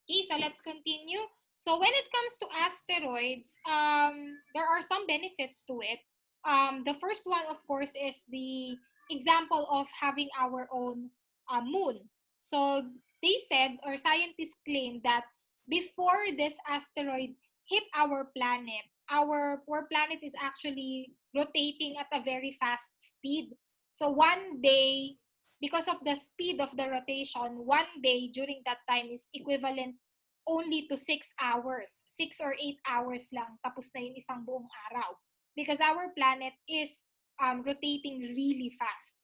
Okay, so let's continue. So when it comes to asteroids, there are some benefits to it. The first one, of course, is the example of having our own moon. So they said, or scientists claim that before this asteroid hit our planet, our planet is actually rotating at a very fast speed. So one day, because of the speed of the rotation, one day during that time is equivalent only to 6 hours. 6 or 8 hours lang, tapos na yung isang buong araw. Because our planet is rotating really fast.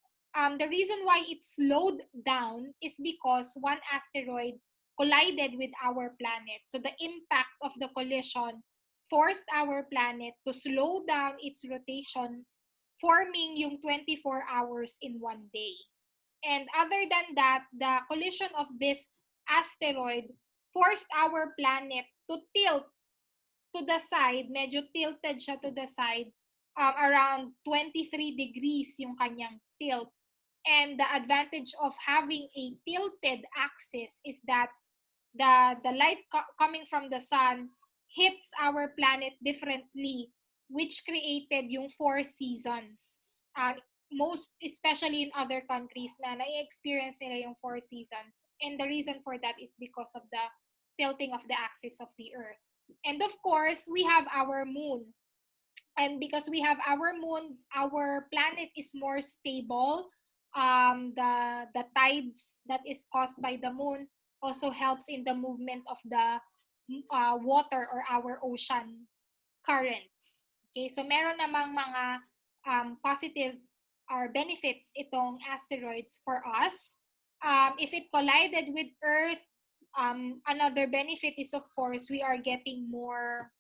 The reason why it slowed down is because one asteroid collided with our planet. So the impact of the collision forced our planet to slow down its rotation, forming yung 24 hours in one day. And other than that, the collision of this asteroid forced our planet to tilt to the side, medyo tilted siya to the side, around 23 degrees yung kanyang tilt. And the advantage of having a tilted axis is that the light coming from the sun hits our planet differently, which created yung four seasons. Most especially in other countries na na-experience nila yung four seasons. And the reason for that is because of the tilting of the axis of the Earth. And of course, we have our moon. And because we have our moon, our planet is more stable. The tides that is caused by the moon also helps in the movement of the water or our ocean currents. Okay, so meron namang mga positive or benefits itong asteroids for us. If it collided with Earth, another benefit is, of course, we are getting more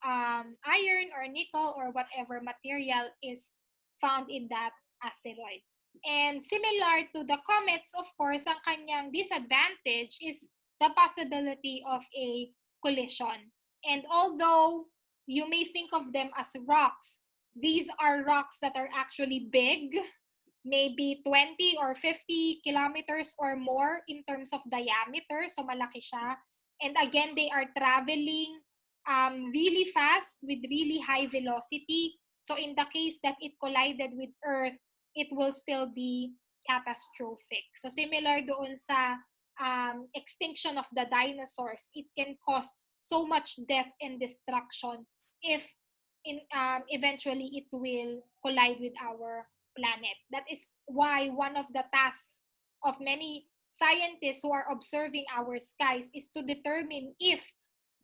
iron or nickel or whatever material is found in that asteroid. And similar to the comets, of course, ang kanyang disadvantage is the possibility of a collision. And although you may think of them as rocks, these are rocks that are actually big, maybe 20 or 50 kilometers or more in terms of diameter. So malaki siya. And again, they are traveling really fast with really high velocity. So in the case that it collided with Earth, it will still be catastrophic. So similar doon sa extinction of the dinosaurs, it can cause so much death and destruction if eventually it will collide with our planet. That is why one of the tasks of many scientists who are observing our skies is to determine if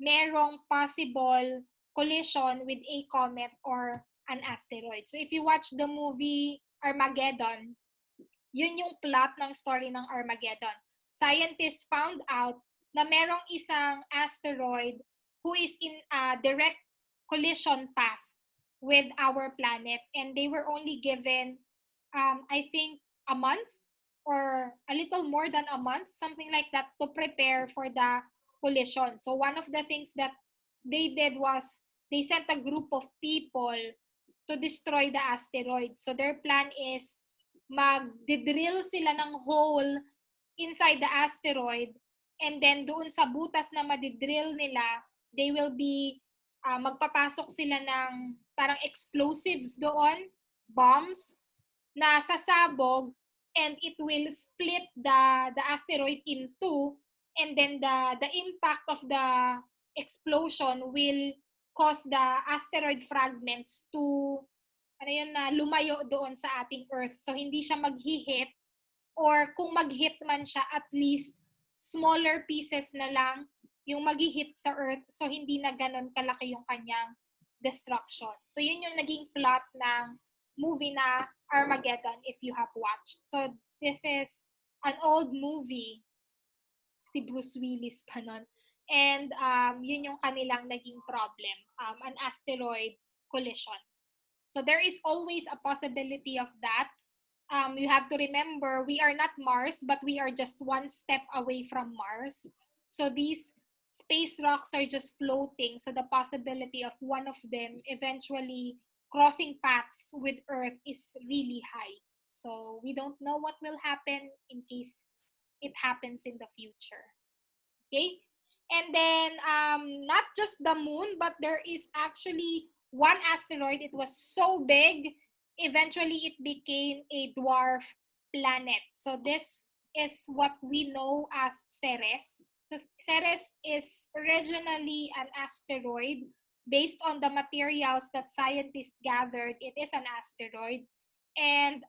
merong possible collision with a comet or an asteroid. So if you watch the movie Armageddon, yun yung plot ng story ng Armageddon. Scientists found out na merong isang asteroid who is in a direct collision path with our planet, and they were only given I think a month or a little more than a month, something like that, to prepare for the collision. So one of the things that they did was they sent a group of people to destroy the asteroid. So their plan is mag-drill sila ng hole inside the asteroid, and then doon sa butas na madidrill nila, they will be magpapasok sila ng parang explosives doon, bombs, na sasabog, and it will split the asteroid in two, and then the impact of the explosion will cause the asteroid fragments to ano yun na lumayo doon sa ating Earth. So hindi siya mag-hit, or kung mag-hit man siya, at least smaller pieces na lang yung mag-hit sa Earth, so hindi na ganun kalaki yung kanyang destruction. So yun yung naging plot ng movie na Armageddon, if you have watched. So this is an old movie, si Bruce Willis pa nun. And yun yung kanilang naging problem, an asteroid collision. So there is always a possibility of that. You have to remember, we are not Mars, but we are just one step away from Mars. So these space rocks are just floating. So the possibility of one of them eventually crossing paths with Earth is really high. So we don't know what will happen in case it happens in the future. Okay? And then not just the moon, but there is actually one asteroid. It was so big, eventually it became a dwarf planet. So this is what we know as Ceres. So Ceres is originally an asteroid. Based on the materials that scientists gathered, it is an asteroid. And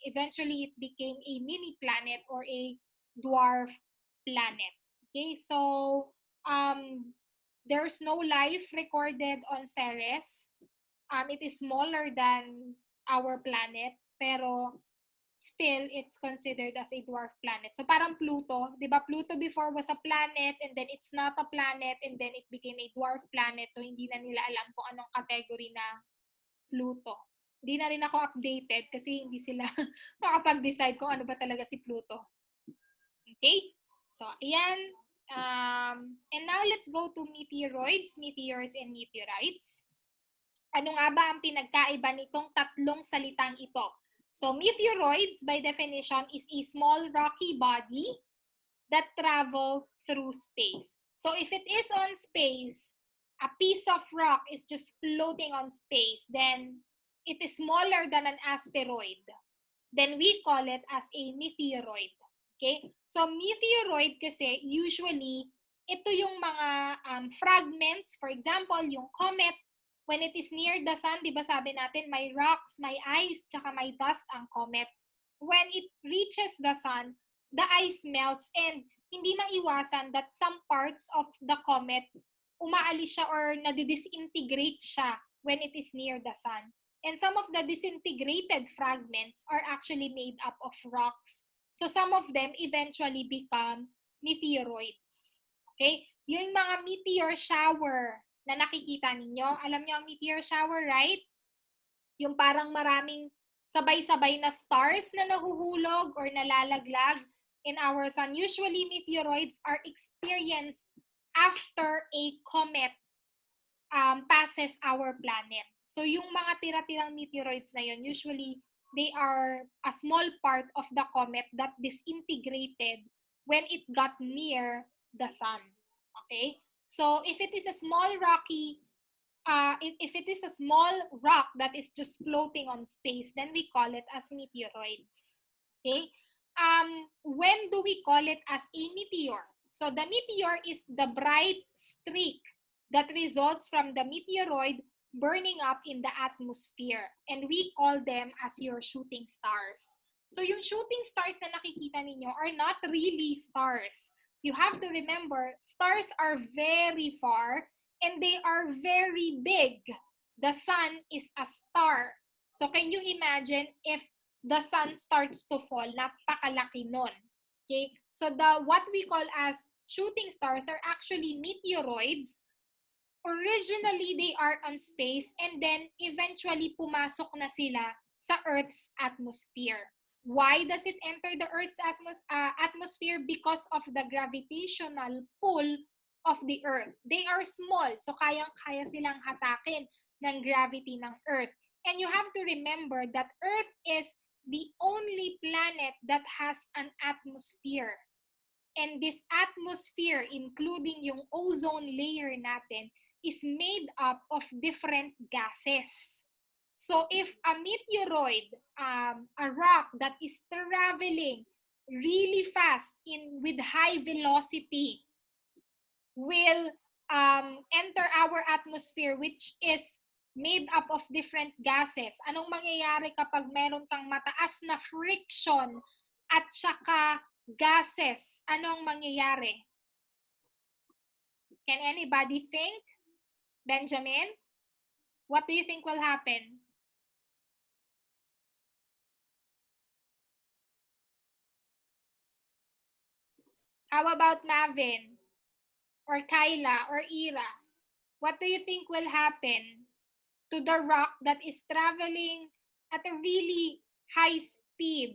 eventually it became a mini planet or a dwarf planet. Okay, so there's no life recorded on Ceres. It is smaller than our planet, pero still it's considered as a dwarf planet. So parang Pluto, 'di ba? Pluto before was a planet and then it's not a planet and then it became a dwarf planet. So hindi na nila alam kung anong category na Pluto. Hindi na rin ako updated kasi hindi sila makapag-decide kung ano ba talaga si Pluto. Okay? So, ayan. And now let's go to meteoroids, meteors, and meteorites. Ano nga ba ang pinagkaiba nitong tatlong salitang ito? So, meteoroids, by definition, is a small rocky body that travel through space. So, if it is on space, a piece of rock is just floating on space, then it is smaller than an asteroid. Then we call it as a meteoroid. Okay? So, meteoroid kasi usually, ito yung mga fragments. For example, yung comet, when it is near the sun, di ba sabi natin, may rocks, may ice, tsaka may dust ang comets. When it reaches the sun, the ice melts and hindi maiwasan that some parts of the comet, umaalis siya or nadidisintegrate siya when it is near the sun. And some of the disintegrated fragments are actually made up of rocks. So some of them eventually become meteoroids. Okay? Yung mga meteor shower na nakikita ninyo, alam niyo ang meteor shower, right? Yung parang maraming sabay-sabay na stars na nahuhulog or nalalaglag in our sun. Usually, meteoroids are experienced after a comet passes our planet. So yung mga tira-tirang meteoroids na yun, usually they are a small part of the comet that disintegrated when it got near the sun. Okay? So if it is a small rocky, if it is a small rock that is just floating on space, then we call it as meteoroids. Okay? When do we call it as a meteor? So the meteor is the bright streak that results from the meteoroid burning up in the atmosphere. And we call them as your shooting stars. So yung shooting stars na nakikita ninyo are not really stars. You have to remember, stars are very far and they are very big. The sun is a star. So can you imagine if the sun starts to fall, napakalaki nun. Okay? So what we call as shooting stars are actually meteoroids. Originally, they are on space and then eventually pumasok na sila sa Earth's atmosphere. Why does it enter the Earth's atmosphere? Because of the gravitational pull of the Earth. They are small, so kayang-kaya silang hatakin ng gravity ng Earth. And you have to remember that Earth is the only planet that has an atmosphere. And this atmosphere, including yung ozone layer natin, is made up of different gases. So if a meteoroid, a rock that is traveling really fast with high velocity, will enter our atmosphere, which is made up of different gases. Anong mangyayari kapag meron kang mataas na friction at saka gases? Anong mangyayari? Can anybody think? Benjamin, what do you think will happen? How about Mavin? Or Kyla? Or Ira? What do you think will happen to the rock that is traveling at a really high speed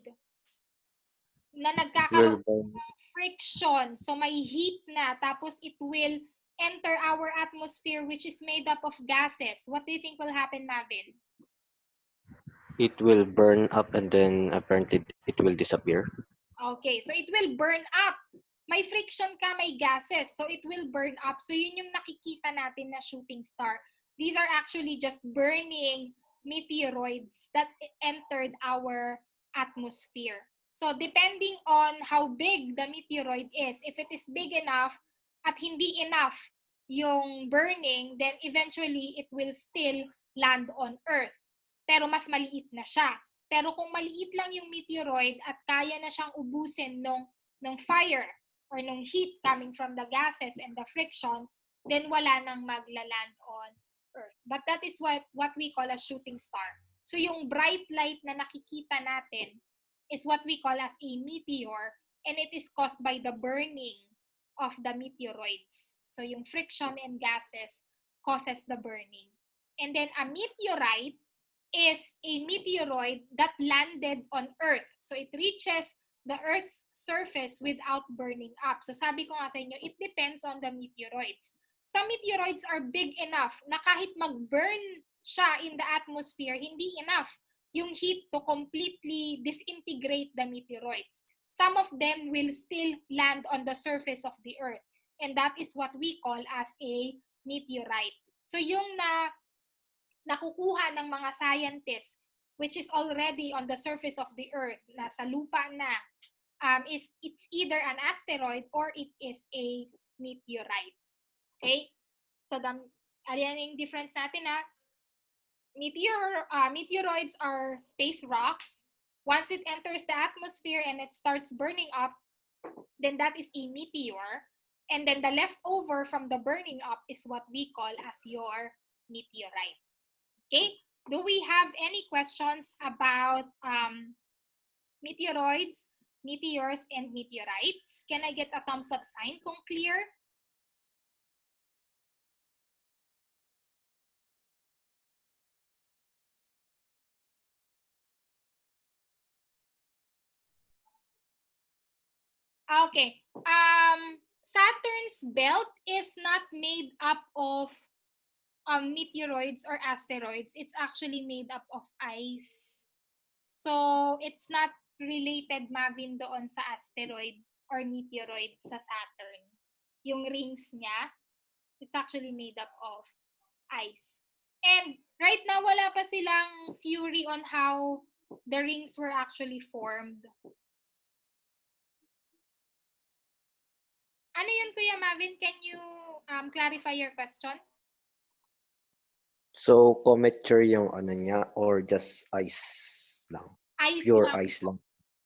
na nagkakaroon ng friction? So may heat na, tapos it will enter our atmosphere, which is made up of gases. What do you think will happen, Mavin? It will burn up and then apparently it will disappear. Okay, so it will burn up. may friction ka, may gases. So it will burn up. So yun yung nakikita natin na shooting star. These are actually just burning meteoroids that entered our atmosphere. So depending on how big the meteoroid is, if it is big enough at hindi enough yung burning, then eventually it will still land on Earth. Pero mas maliit na siya. Pero kung maliit lang yung meteoroid at kaya na siyang ubusin ng fire or nung heat coming from the gases and the friction, then wala nang maglaland on Earth. But that is what we call a shooting star. So yung bright light na nakikita natin is what we call as a meteor, and it is caused by the burning of the meteoroids. So yung friction and gases causes the burning. And then a meteorite is a meteoroid that landed on Earth. So it reaches the Earth's surface without burning up. So sabi ko nga sa inyo, it depends on the meteoroids. Some meteoroids are big enough na kahit mag-burn siya in the atmosphere, hindi enough yung heat to completely disintegrate the meteoroids. Some of them will still land on the surface of the Earth. And that is what we call as a meteorite. So yung nakukuha ng mga scientists, which is already on the surface of the Earth, nasa lupa na, it's either an asteroid or it is a meteorite. Okay? So, ayan yung difference natin na meteoroids are space rocks. Once it enters the atmosphere and it starts burning up, then that is a meteor. And then the leftover from the burning up is what we call as your meteorite. Okay, do we have any questions about meteoroids, meteors, and meteorites? Can I get a thumbs up sign kung clear? Okay. Saturn's belt is not made up of meteoroids or asteroids. It's actually made up of ice. So, it's not related, Mavin, doon sa asteroid or meteoroid sa Saturn. Yung rings niya, it's actually made up of ice. And right now, wala pa silang theory on how the rings were actually formed. Ano yun, Kuya Mavin? Can you clarify your question? So, comet yung ano niya or just ice lang? Ice Pure lang. ice lang?